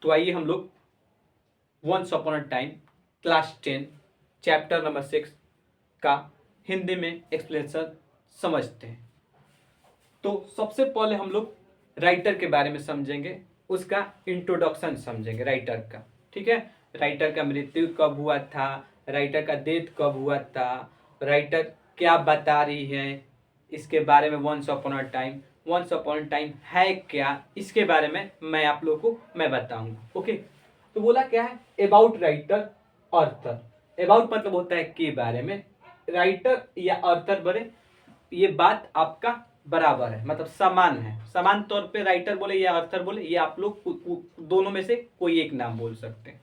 तो आइए हम लोग once upon a time class 10 chapter number 6 का हिंदी में एक्सप्लेनेशन समझते हैं। तो सबसे पहले हम लोग राइटर के बारे में समझेंगे, उसका इंट्रोडक्शन समझेंगे राइटर का। ठीक है, राइटर का मृत्यु कब हुआ था, राइटर का डेथ कब हुआ था, राइटर क्या बता रही है, इसके बारे में वंस अपॉन अ टाइम है क्या, इसके बारे में मैं आप लोगों को मैं बताऊंगा। ओके, तो बोला क्या है अबाउट राइटर ऑर्थर। अबाउट मतलब होता है के बारे में, राइटर या ऑर्थर बड़े ये बात आपका बराबर है, मतलब समान है। समान तौर पे राइटर बोले या ऑर्थर बोले, ये आप लोग दोनों में से कोई एक नाम बोल सकते हैं।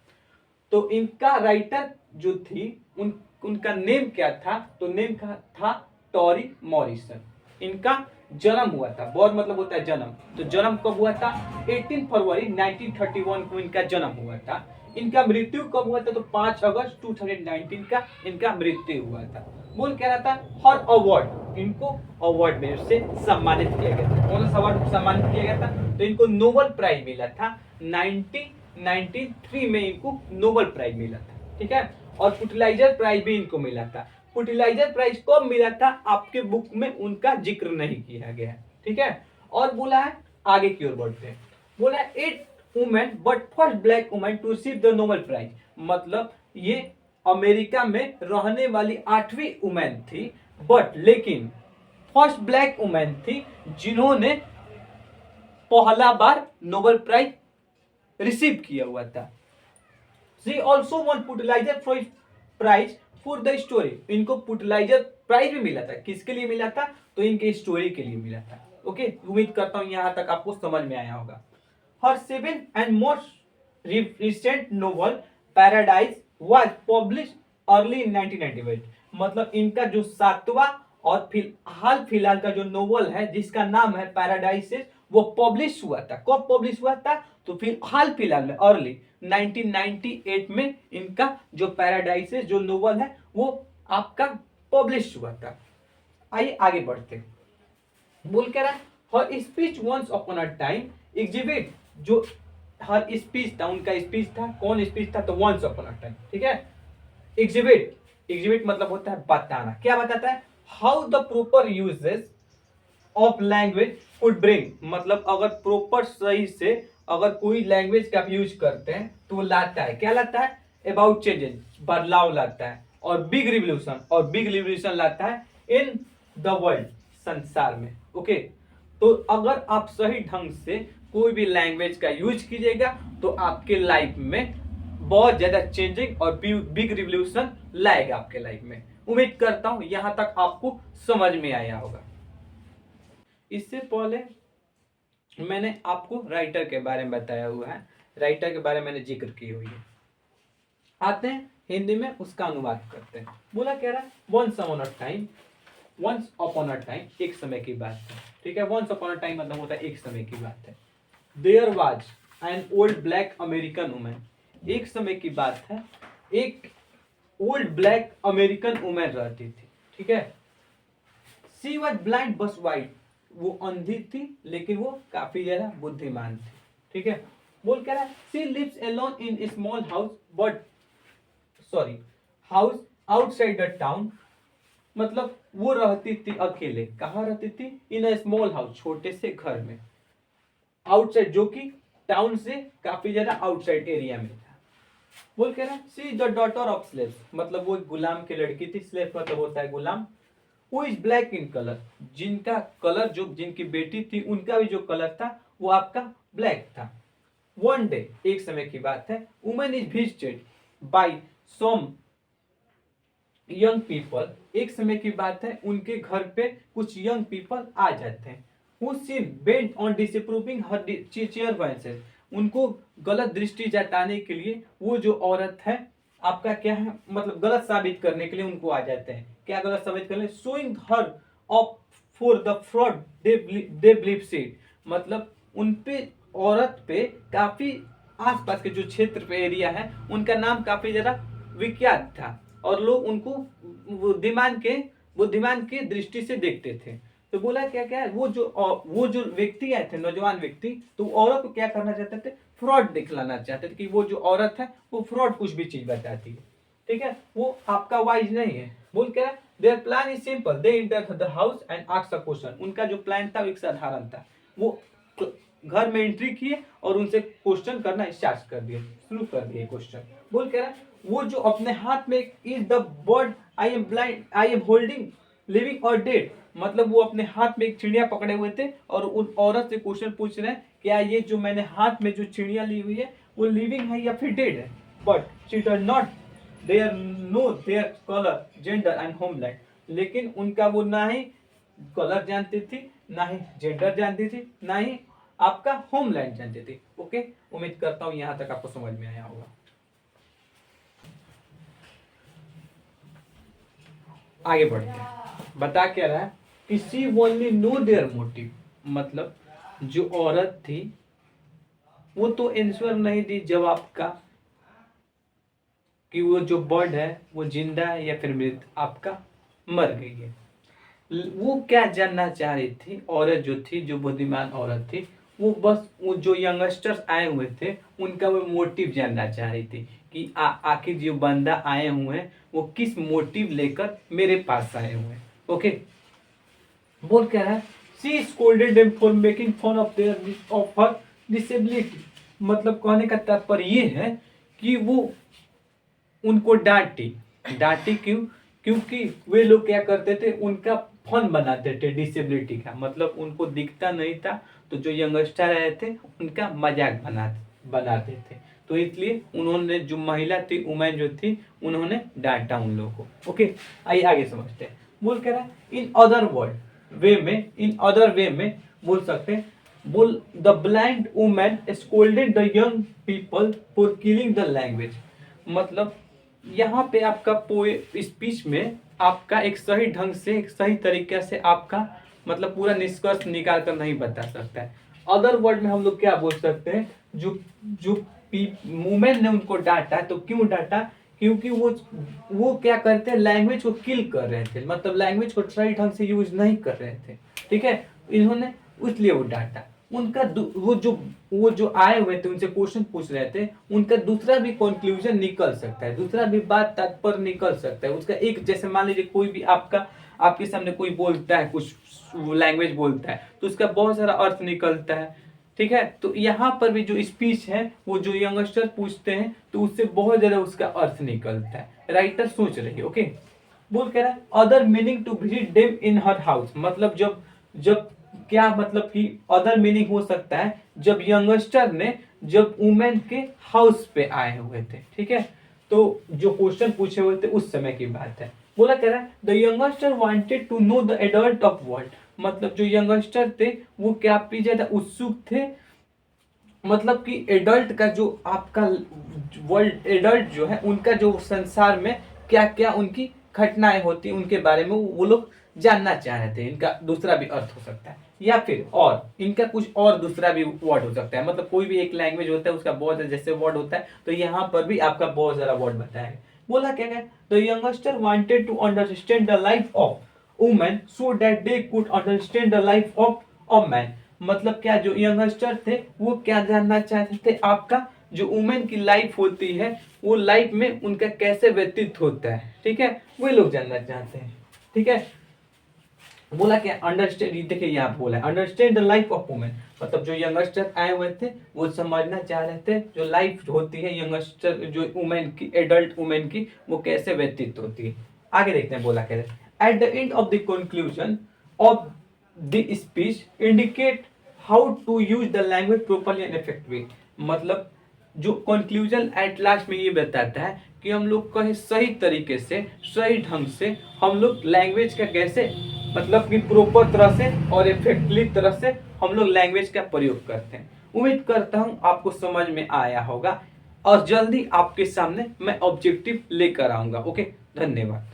तो इनका राइटर जो थी उनका नेम क्या था, तो नेम का था टॉरी मॉरिसन। इनका जन्म हुआ था, बॉर्न मतलब होता है जन्म, तो जन्म कब हुआ था 18 फरवरी 1931 को इनका जन्म हुआ था। इनका मृत्यु कब हुआ था, तो 5 अगस्त 2019 का इनका मृत्यु हुआ था। बोल क्या रहा था, हर अवार्ड, इनको अवार्ड में से सम्मानित किया गया था। कौन सा अवार्ड सम्मानित किया गया था, तो इनको नोबेल प्राइज मिला था 1993 में, इनको नोबेल प्राइज मिला था। ठीक है, और पुटिलाइजर प्राइज भी इनको मिला था। पुटिलाइजर प्राइज कब मिला था आपके बुक में उनका जिक्र नहीं किया गया है। ठीक है, और बोला है आगे की ओर बढ़ते हैं, बोला है 8 women but first black women to receive the Nobel prize. मतलब ये अमेरिका में रहने वाली 8वीं वुमेन थी, बट लेकिन फर्स्ट ब्लैक वुमेन थी जिन्होंने पहला बार नोबेल प्राइज रिसीव किया हुआ था। She also won Pulitzer prize for the story. इनको पुटिलाइजर प्राइज भी मिला था, किसके लिए मिला था, तो इनके स्टोरी के लिए मिला था। ओके, उम्मीद करता हूं यहां तक आपको समझ में आया होगा। हर 7th and most recent novel paradise was publish early in 1998। मतलब इनका जो 7वां और फिलहाल का जो नोवेल है जिसका नाम है पैराडाइसिस, वो पब्लिश हुआ था। कब पब्लिश हुआ था, तो फिलहाल में अर्ली 1998 में इनका जो पैराडाइसिस जो नोवेल है वो आपका पब्लिश हुआ था। आइए आगे बढ़ते हैं। बोल क्या रहा है, हर speech once upon a time exhibit. जो हर स्पीच था, उनका स्पीच था, कौन स्पीच था, तो वंस अपॉन अ टाइम। ठीक है, एग्जिबिट मतलब होता है बताना। क्या बताता है, how the proper uses of language could bring. मतलब अगर प्रॉपर सही से अगर कोई लैंग्वेज का यूज करते हैं तो वो लाता है, क्या लाता है, अबाउट चेंजेस, बदलाव लाता है, और बिग रिवोल्यूशन लाता है इन द वर्ल्ड, संसार में। ओके, तो अगर आप सही ढंग से कोई भी लैंग्वेज का यूज कीजिएगा तो आपके लाइफ में बहुत ज्यादा चेंजिंग और बिग रिवोल्यूशन लाएगा आपके लाइफ में। उम्मीद करता हूं यहां तक आपको समझ में आया होगा। इससे पहले मैंने आपको राइटर के बारे में बताया हुआ है, राइटर के बारे में मैंने जिक्र की हुई है। आते हैं हिंदी में, उसका अनुवाद करते हैं। बोला कह रहा है वंस अपॉन अ टाइम एक समय की बात है। ठीक है, वंस अपॉन अ टाइम मतलब होता है एक समय की बात है। There was an old black American woman. एक समय की बात है, एक ओल्ड ब्लैक अमेरिकन वुमन रहती थी। ठीक है, सी वॉज ब्लाइंड बस वाइट। वो अंधी थी लेकिन वो काफी ज्यादा बुद्धिमान थी। ठीक है, बोल कह रहा है she lives alone in small house outside the town. मतलब वो रहती थी अकेले, कहाँ रहती थी, इन अ स्मॉल हाउस, छोटे से घर में, आउटसाइड, जो कि टाउन से काफी ज्यादा आउटसाइड एरिया में था। बोल कह रहा है see the daughter of slave. मतलब वो एक गुलाम की लड़की थी। स्लेव मतलब होता है गुलाम। Who is black in colour. जिनका कलर, जो जिनकी बेटी थी उनका भी जो कलर था वो आपका ब्लैक था। वन डे, एक समय की बात है, women is visited by some young people. एक समय की बात है, उनके घर पे कुछ यंग पीपल आ जाते हैं। Who seem bent on disapproving her chair voices. उनको गलत दृष्टि जताने के लिए वो जो औरत है आपका क्या है, मतलब गलत साबित करने के लिए उनको आ जाते हैं। क्या गलत साबित करने, showing her of for the fraud they believe seat. मतलब उन पे, औरत पे काफी आसपास के जो क्षेत्र पे एरिया है उनका नाम काफी ज्यादा विख्यात था और लोग उनको बुद्धिमान के दृष्टि से देखते थे। तो बोला क्या क्या है, वो जो व्यक्ति आए थे, नौजवान व्यक्ति, तो औरत को क्या करना चाहते थे, फ्रॉड दिखलाना चाहते थे कि वो जो औरत है वो फ्रॉड कुछ भी चीज बताती है, ठीक है, वो आपका वाइज नहीं है। बोल क्या है, their plan is simple, they enter the house and asked a question. उनका जो प्लान था वो एक साधारण था, वो घर में एंट्री किए और उनसे क्वेश्चन करना स्टार्ट कर दिए, शुरू कर दिए क्वेश्चन। बोल कह रहा है, वो जो अपने हाथ में is the bird I am blind I am holding living और डेड, मतलब वो अपने हाथ में एक चिड़िया पकड़े हुए थे और उन औरत से क्वेश्चन पूछ रहे हैं, क्या ये जो मैंने हाथ में जो चिड़िया ली हुई है वो लिविंग है या फिर डेड है। But she does not their know their colour gender and homeland, लेकिन उनका वो ना ही कलर जानती थी, ना ही जेंडर जानती थी, ना ही आपका होमलैंड जानती थी। ओके, उम्मीद करता हूं यहां तक आपको समझ में आया होगा। आगे बढ़ते हैं, बता क्या रहा है कि सी ओनली नो देयर मोटिव, मतलब जो औरत थी वो तो आंसर नहीं दी जवाब का कि वो जो बर्ड है वो जिंदा है या फिर मृत आपका मर गई है। वो क्या जानना चाह रही थी, औरत जो थी, जो बुद्धिमान औरत थी, वो बस वो जो यंगस्टर्स आए हुए थे उनका वो मोटिव जानना चाह रही थी कि आखिर जो बंदा आए हुए हैं वो किस मोटिव लेकर मेरे पास आए हुए हैं। ओके, बोल क्या रहा है, she scolded them for making fun of their of her disability, मतलब कहने का तात्पर्य ये है कि वो उनको डांटी। डांटी क्यों, क्योंकि वे लोग क्या करते थे, उनका फन बनाते थे डिसेबिलिटी का, मतलब उनको दिखता नहीं था तो जो यंगस्टर आए थे उनका मजाक बनाते थे, तो इसलिए उन्होंने जो महिला थी, वुमेन जो थी, उन्होंने डांटा उन लोगों को। ओके, आइए आगे समझते हैं। बोल कह रहा है इन अदर वर्ड वे में, इन अदर वे में बोल सकते हैं, बोल the blind women scolded the young people for killing the language, मतलब यहाँ पे आपका स्पीच में आपका एक सही ढंग से, एक सही तरीके से आपका मतलब पूरा निष्कर्ष निकाल कर नहीं बता सकता है। अदर वर्ड में हम लोग क्या बोल सकते हैं, जो जो वुमेन ने उनको डांटा, तो क्यों डांटा, क्योंकि वो क्या करते हैं, लैंग्वेज को किल कर रहे थे, मतलब लैंग्वेज को सही ढंग से यूज नहीं कर रहे थे, ठीक है, इन्होंने इसलिए वो डांटा। उनका वो जो आए हुए थे उनसे क्वेश्चन पूछ रहे थे, उनका दूसरा भी कंक्लूजन निकल सकता है, दूसरा भी बात तात्पर्य निकल सकता है उसका। एक जैसे मान लीजिए कोई भी आपके सामने कोई बोलता है, कुछ लैंग्वेज बोलता है, तो उसका बहुत सारा अर्थ निकलता है, ठीक है। तो यहाँ पर भी जो स्पीच है वो जो यंगस्टर पूछते हैं तो उससे बहुत ज्यादा उसका अर्थ निकलता है। राइटर सोच रही है। ओके, बोल कह रहा है other meaning to visit them in her house, मतलब जब जब क्या मतलब कि अदर मीनिंग हो सकता है जब यंगस्टर ने जब वुमेन के हाउस पे आए हुए थे, ठीक है, तो जो क्वेश्चन पूछे हुए थे उस समय की बात है। बोला कह रहा है the youngster wanted to know the adult of world, मतलब जो यंगस्टर थे वो क्या ज्यादा उत्सुक थे, मतलब कि एडल्ट का जो आपका वर्ल्ड, एडल्ट जो है उनका जो संसार में क्या क्या उनकी घटनाएं होती उनके बारे में वो लोग जानना चाह रहे थे। इनका दूसरा भी अर्थ हो सकता है, या फिर और इनका कुछ और दूसरा भी वर्ड हो सकता है, मतलब कोई भी एक लैंग्वेज होता है उसका बहुत जैसे वर्ड होता है, तो यहाँ पर भी आपका बहुत सारा वर्ड बताया। बोला क्या है, the youngster wanted to understand the life of women so that they could understand the life of a man, मतलब क्या जो यंगस्टर थे वो क्या जानना चाहते थे, आपका जो वुमेन की लाइफ होती है वो लाइफ में उनका कैसे व्यतीत होता है, ठीक है, वही लोग जानना चाहते हैं, ठीक है। बोला क्या, अंडरस्टैंड, देखिए यहाँ बोला understand the life of women, मतलब जो यंगस्टर आए हुए थे वो समझना चाह रहे थे जो लाइफ होती है यंगस्टर जो वुमेन की, एडल्ट वुमेन की, वो कैसे व्यतीत होती है। आगे देखते हैं, बोला क्या, at the end of the conclusion of the speech indicate how to use the language properly and effectively, मतलब जो कंक्लूजन एट लास्ट में ये बताता है कि हम लोग कहीं सही तरीके से, सही ढंग से हम लोग लैंग्वेज का कैसे, मतलब कि प्रॉपर तरह से और इफेक्टिवली तरह से हम लोग लैंग्वेज का प्रयोग करते हैं। उम्मीद करता हूं आपको समझ में आया होगा और जल्दी आपके सामने मैं ऑब्जेक्टिव लेकर आऊंगा। ओके, धन्यवाद।